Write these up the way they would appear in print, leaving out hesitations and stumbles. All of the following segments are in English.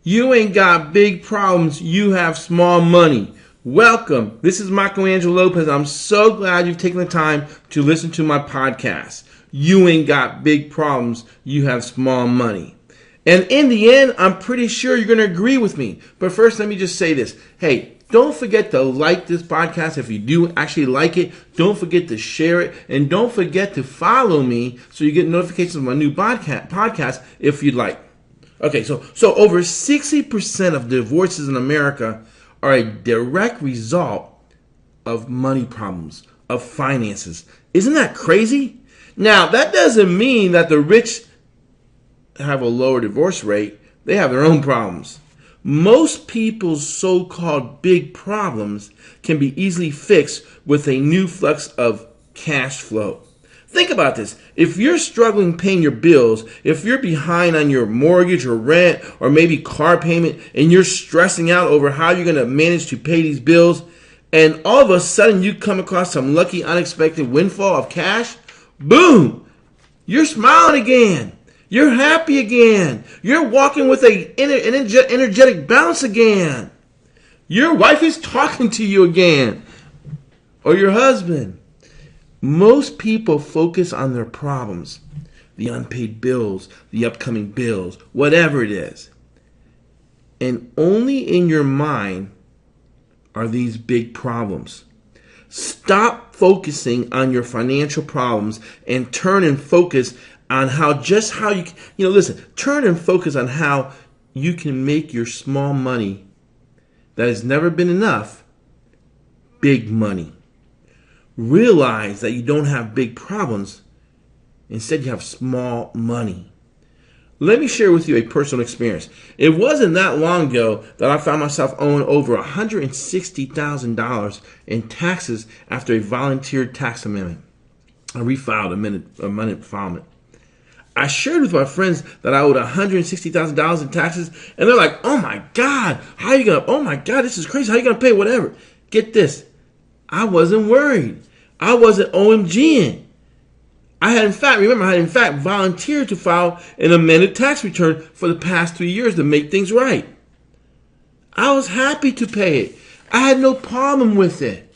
You ain't got big problems. You have small money. Welcome. This is Michelangelo Lopez. I'm so glad you've taken the time to listen to my podcast. You ain't got big problems. You have small money. And in the end, I'm pretty sure you're going to agree with me. But first, let me just say this. Hey, don't forget to like this podcast. If you do actually like it, don't forget to share it. And don't forget to follow me so you get notifications of my new podcast if you'd like. Okay, so over 60% of divorces in America are a direct result of money problems, of finances. Isn't that crazy? Now, that doesn't mean that the rich have a lower divorce rate. They have their own problems. Most people's so-called big problems can be easily fixed with a new flux of cash flow. Think about this. If you're struggling paying your bills, if you're behind on your mortgage or rent or maybe car payment and you're stressing out over how you're going to manage to pay these bills, and all of a sudden you come across some lucky unexpected windfall of cash, boom, you're smiling again. You're happy again. You're walking with an energetic bounce again. Your wife is talking to you again, or your husband. Most people focus on their problems, the unpaid bills, the upcoming bills, whatever it is. And only in your mind are these big problems. Stop focusing on your financial problems and turn and focus on turn and focus on how you can make your small money that has never been enough big money. Realize that you don't have big problems. Instead, you have small money. Let me share with you a personal experience. It wasn't that long ago that I found myself owing over $160,000 in taxes after a volunteer tax amendment. I refiled amendment filement. I shared with my friends that I owed $160,000 in taxes, and they're like, "Oh my God, oh my God, this is crazy. How are you going to pay whatever?" Get this. I wasn't worried. I wasn't OMGing. I had in fact volunteered to file an amended tax return for the past 3 years to make things right. I was happy to pay it. I had no problem with it.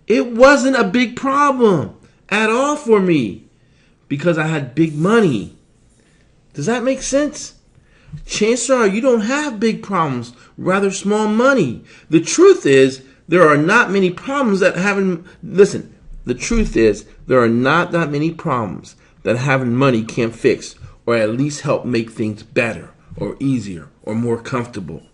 It wasn't a big problem at all for me because I had big money. Does that make sense? Chances are you don't have big problems, rather small money. The truth is, there are not many problems that having money can't fix or at least help make things better or easier or more comfortable.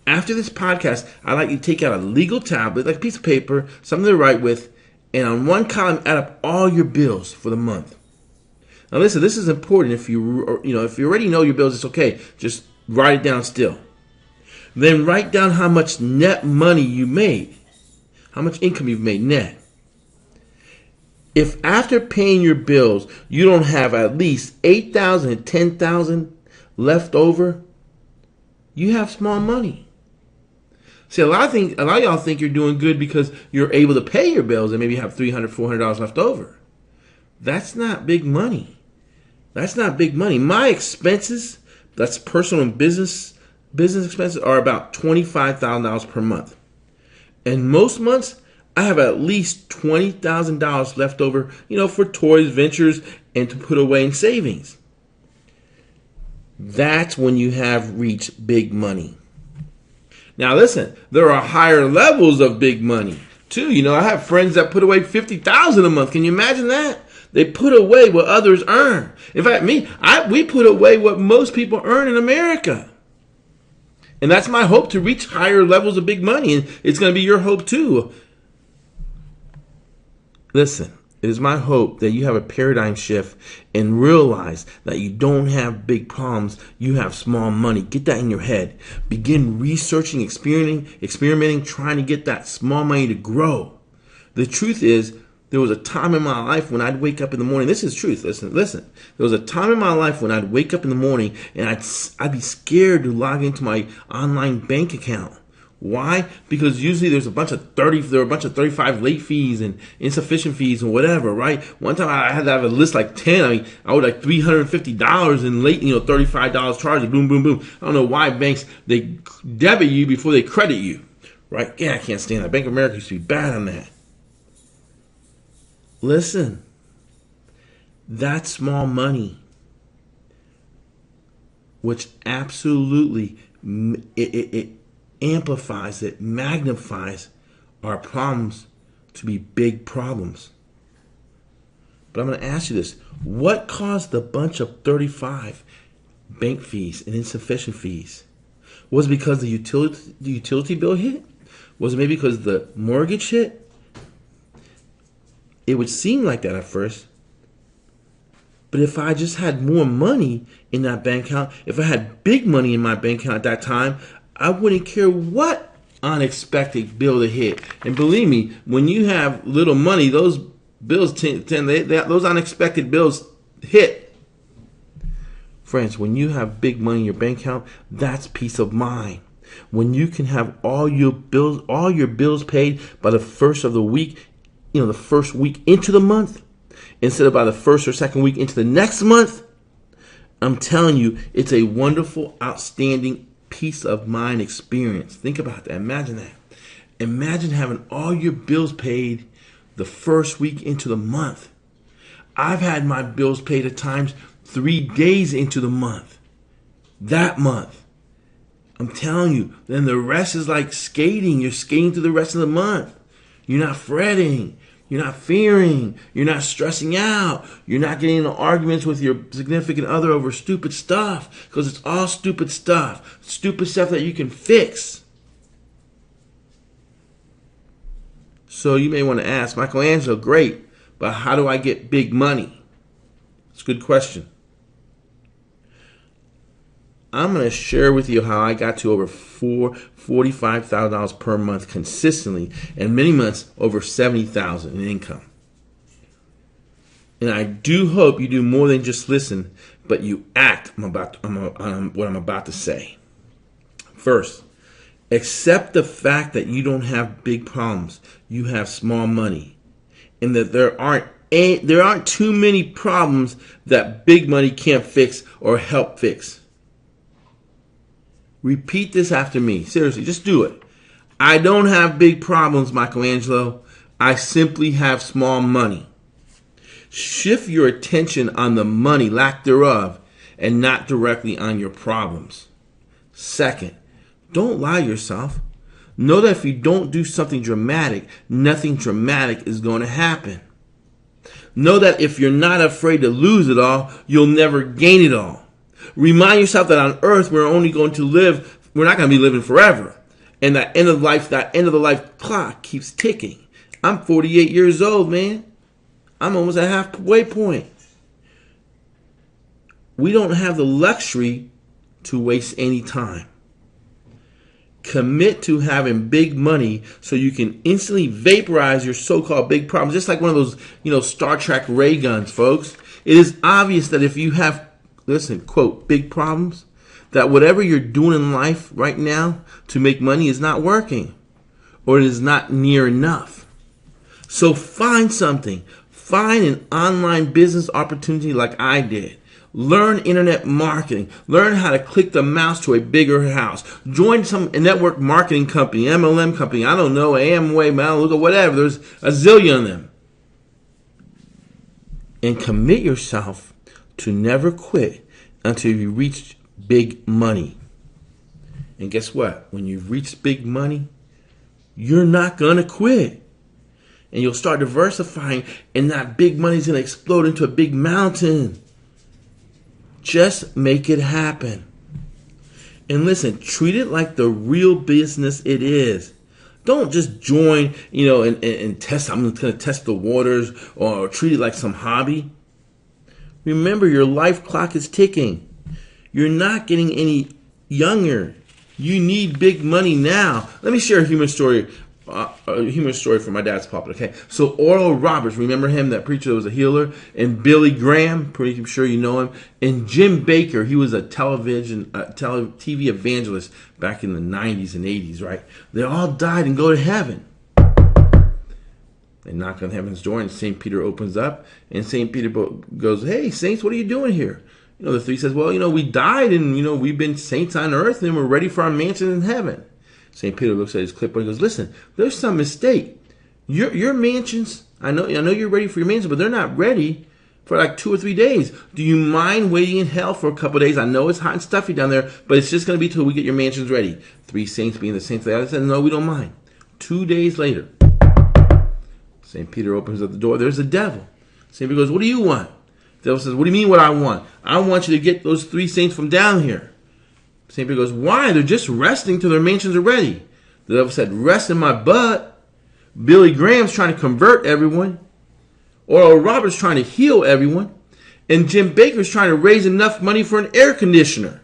After this podcast, I'd like you to take out a legal tablet, like a piece of paper, something to write with, and on one column add up all your bills for the month. Now listen, this is important. If you already know your bills, it's okay. Just write it down still. Then write down how much net money you made, how much income you've made net. If after paying your bills, you don't have at least $8,000 and $10,000 left over, you have small money. See, a lot of y'all think you're doing good because you're able to pay your bills and maybe have $300, $400 left over. That's not big money. That's not big money. My expenses, that's personal and business expenses, are about $25,000 per month. And most months, I have at least $20,000 left over, for toys, ventures, and to put away in savings. That's when you have reached big money. Now listen, there are higher levels of big money too. I have friends that put away $50,000 a month. Can you imagine that? They put away what others earn. In fact, we put away what most people earn in America. And that's my hope, to reach higher levels of big money. And it's going to be your hope too. Listen, it is my hope that you have a paradigm shift and realize that you don't have big problems. You have small money. Get that in your head. Begin researching, experimenting, trying to get that small money to grow. The truth is, there was a time in my life when I'd wake up in the morning. This is truth. Listen. There was a time in my life when I'd wake up in the morning and I'd be scared to log into my online bank account Why? Because usually there are a bunch of 35 late fees and insufficient fees and whatever, right? One time I had to have a list like 10. I owed like $350 in late, $35 charges. Boom, boom, boom. I don't know why banks, they debit you before they credit you, right? Yeah, I can't stand that. Bank of America used to be bad on that. Listen, that's small money, which absolutely it amplifies, it magnifies our problems to be big problems. But I'm going to ask you this. What caused the bunch of 35 bank fees and insufficient fees? Was it because the utility bill hit? Was it maybe because the mortgage hit? It would seem like that at first. But if I just had more money in that bank account, if I had big money in my bank account at that time, I wouldn't care what unexpected bill to hit. And believe me, when you have little money, those bills those unexpected bills hit. Friends, when you have big money in your bank account, that's peace of mind. When you can have all your bills paid by the first of the week, the first week into the month, instead of by the first or second week into the next month, I'm telling you, it's a wonderful, outstanding peace of mind experience. Think about that. Imagine that. Imagine having all your bills paid the first week into the month. I've had my bills paid at times 3 days into the month. That month. I'm telling you, then the rest is like skating. You're skating through the rest of the month. You're not fretting. You're not fearing. You're not stressing out. You're not getting into arguments with your significant other over stupid stuff, because it's all stupid stuff. Stupid stuff that you can fix. So you may want to ask, Michelangelo, great, but how do I get big money? It's a good question. I'm going to share with you how I got to over $45,000 per month consistently, and many months over $70,000 in income. And I do hope you do more than just listen, but you act on what I'm about to say. First, accept the fact that you don't have big problems. You have small money, and that there aren't too many problems that big money can't fix or help fix. Repeat this after me. Seriously, just do it. I don't have big problems, Michelangelo. I simply have small money. Shift your attention on the money, lack thereof, and not directly on your problems. Second, don't lie to yourself. Know that if you don't do something dramatic, nothing dramatic is going to happen. Know that if you're not afraid to lose it all, you'll never gain it all. Remind yourself that on earth we're not going to be living forever. And that end of the life clock keeps ticking. I'm 48 years old, man. I'm almost at halfway point. We don't have the luxury to waste any time. Commit to having big money so you can instantly vaporize your so-called big problems. Just like one of those, Star Trek ray guns, folks. It is obvious that if you have, quote, big problems, that whatever you're doing in life right now to make money is not working, or it is not near enough. So find something. Find an online business opportunity like I did. Learn internet marketing. Learn how to click the mouse to a bigger house. Join some network marketing company, MLM company, I don't know, Amway, Malibu, whatever. There's a zillion of them. And commit yourself to never quit until you reach big money. And guess what? When you've reached big money, you're not going to quit. And you'll start diversifying, and that big money is going to explode into a big mountain. Just make it happen. And listen, treat it like the real business it is. Don't just join, and test. I'm going to test the waters, or treat it like some hobby. Remember, your life clock is ticking. You're not getting any younger. You need big money now. Let me share a human story. a humorous story from my dad's pulpit. Okay, so Oral Roberts, remember him, that preacher that was a healer, and Billy Graham, pretty sure you know him, and Jim Baker, he was a TV evangelist back in the 90s and 80s, right? They all died and go to heaven. They knock on heaven's door, and St. Peter opens up, and St. Peter goes, "Hey, saints, what are you doing here?" The three says, "Well, we died, and, we've been saints on earth, and we're ready for our mansion in heaven." St. Peter looks at his clipboard and goes, "Listen, there's some mistake. Your mansions, I know you're ready for your mansion, but they're not ready for like 2 or 3 days. Do you mind waiting in hell for a couple of days? I know it's hot and stuffy down there, but it's just going to be till we get your mansions ready." 3 saints being the saints, they said, "No, we don't mind." 2 days later, St. Peter opens up the door. There's the devil. St. Peter goes, "What do you want?" The devil says, "What do you mean what I want? I want you to get those 3 saints from down here." St. Peter goes, "Why? They're just resting till their mansions are ready." The devil said, "Rest in my butt. Billy Graham's trying to convert everyone. Oral Roberts trying to heal everyone. And Jim Baker's trying to raise enough money for an air conditioner."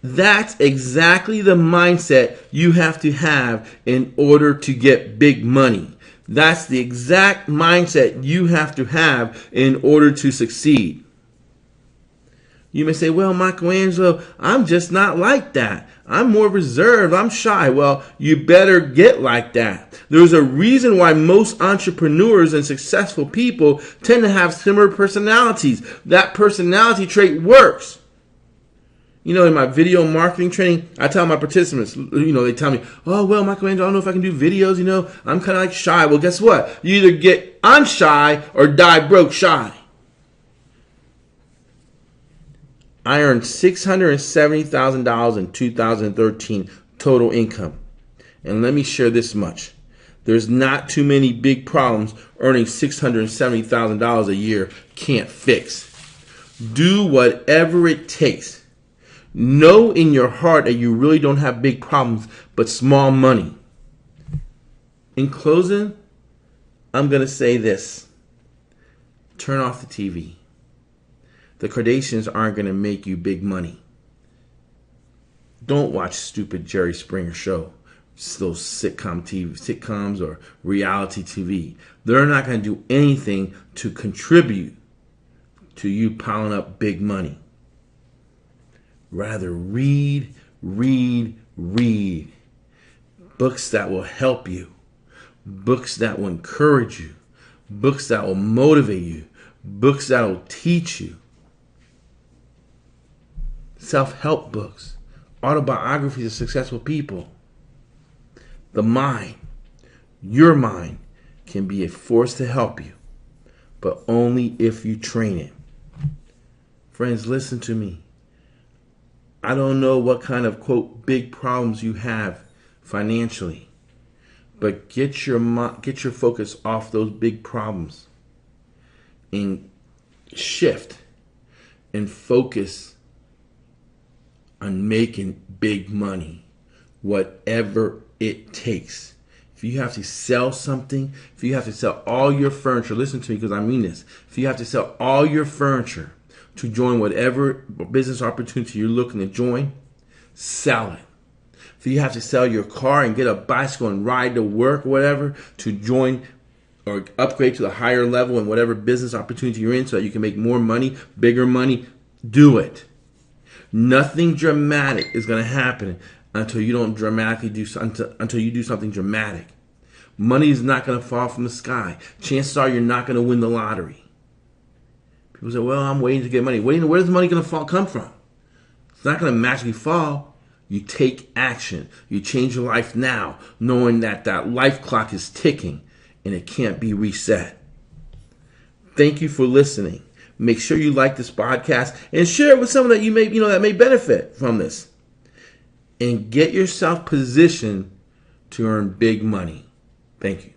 That's exactly the mindset you have to have in order to get big money. That's the exact mindset you have to have in order to succeed. You may say, "Well, Michelangelo, I'm just not like that. I'm more reserved. I'm shy." Well, you better get like that. There's a reason why most entrepreneurs and successful people tend to have similar personalities. That personality trait works. In my video marketing training, I tell my participants, they tell me, "Oh, well, Michelangelo, I don't know if I can do videos, I'm kind of like shy." Well, guess what? You either get on shy or die broke shy. I earned $670,000 in 2013 total income. And let me share this much. There's not too many big problems earning $670,000 a year can't fix. Do whatever it takes. Know in your heart that you really don't have big problems, but small money. In closing, I'm going to say this. Turn off the TV. The Kardashians aren't going to make you big money. Don't watch stupid Jerry Springer show. Those sitcoms or reality TV. They're not going to do anything to contribute to you piling up big money. Rather read. Books that will help you. Books that will encourage you. Books that will motivate you. Books that will teach you. Self-help books. Autobiographies of successful people. The mind, your mind, can be a force to help you, but only if you train it. Friends, listen to me. I don't know what kind of, quote, big problems you have financially, but get your focus off those big problems and shift and focus on making big money, whatever it takes. If you have to sell something, if you have to sell all your furniture, listen to me because I mean this. If you have to sell all your furniture to join whatever business opportunity you're looking to join, sell it. If you have to sell your car and get a bicycle and ride to work, whatever, to join or upgrade to the higher level in whatever business opportunity you're in so that you can make more money, bigger money, do it. Nothing dramatic is going to happen until you don't until you do something dramatic. Money is not going to fall from the sky. Chances are you're not going to win the lottery. People say, "Well, I'm waiting to get money." Where's the money going to come from? It's not going to magically fall. You take action. You change your life now, knowing that life clock is ticking and it can't be reset. Thank you for listening. Make sure you like this podcast and share it with someone that that may benefit from this. And get yourself positioned to earn big money. Thank you.